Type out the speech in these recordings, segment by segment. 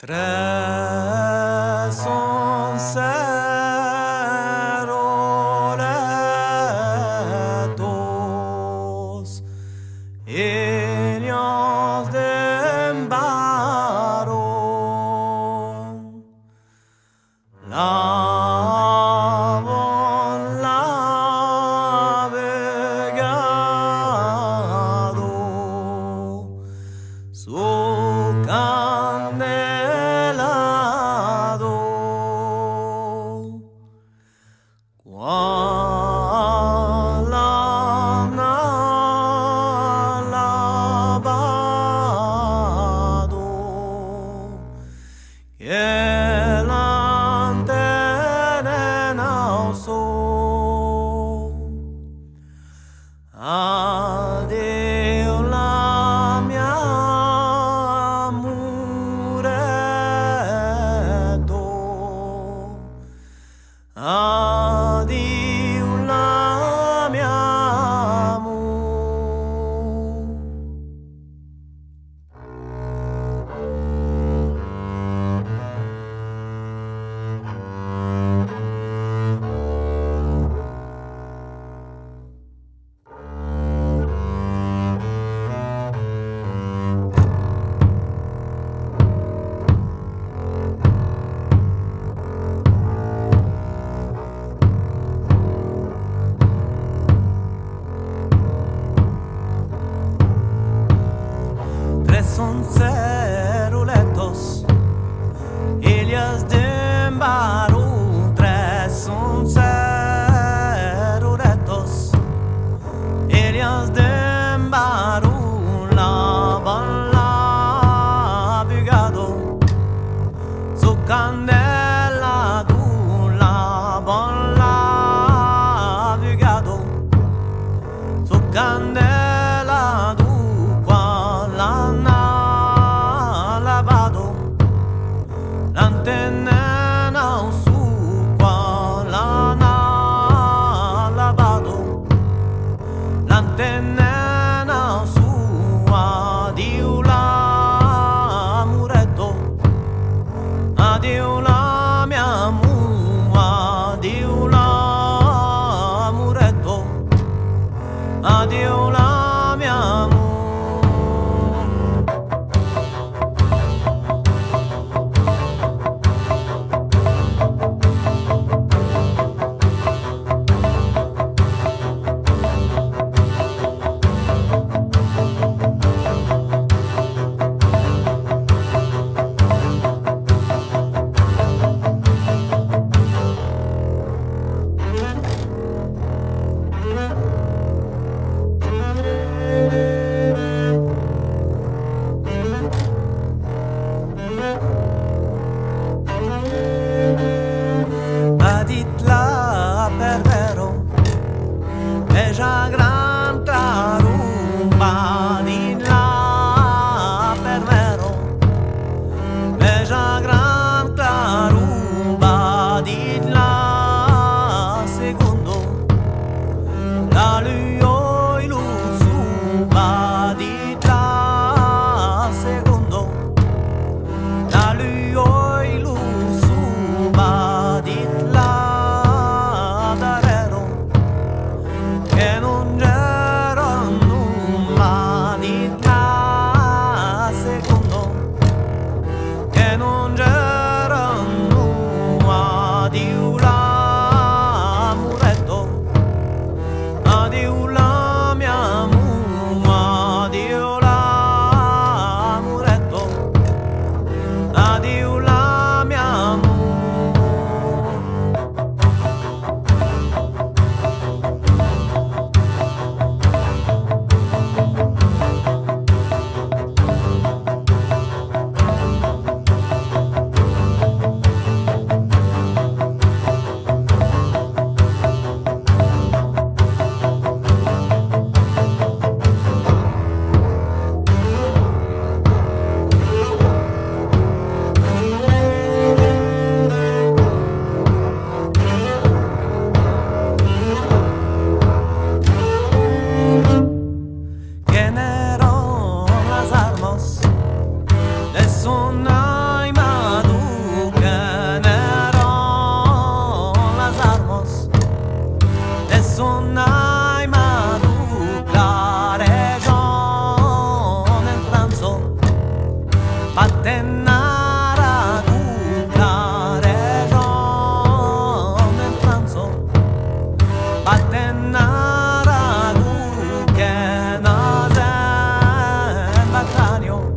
Tres son seroletos, ellos de varón, lavon navegado, su candelado, cual han alabado, que la tenenausó. Addio la mia muretto, addio la mia Son ceruletos, ellas de Baru. Tres son ceruletos, ellas de Baru. Lavan la bugado, su candela du. Lavan la bugado, su candela du. L'antenna non su qua l'hanno lavato, l'antenna non su addio la muretto, addio la mia addio la muretto, addio la mia Baditla pervero, è già gran claro. Baditla pervero, è già gran claro. Baditla secondo, la luio ilusu. Baditla secondo, la luio ilusu. Baditla che non c'era nulla di là secondo, che non c'era nulla di la muretto, di la mia di la muretto, di la mia son ai Patennara culare nel pranzo Patennara che nase baccanio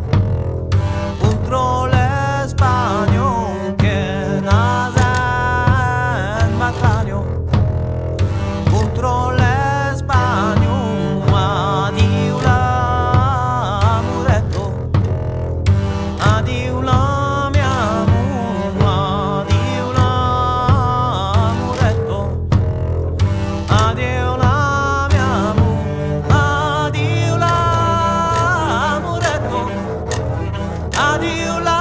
contro le Spagno che nase baccanio contro le Spagno addio l'amuretto addio la mia addio l'amuretto addio la mia addio l'amuretto addio la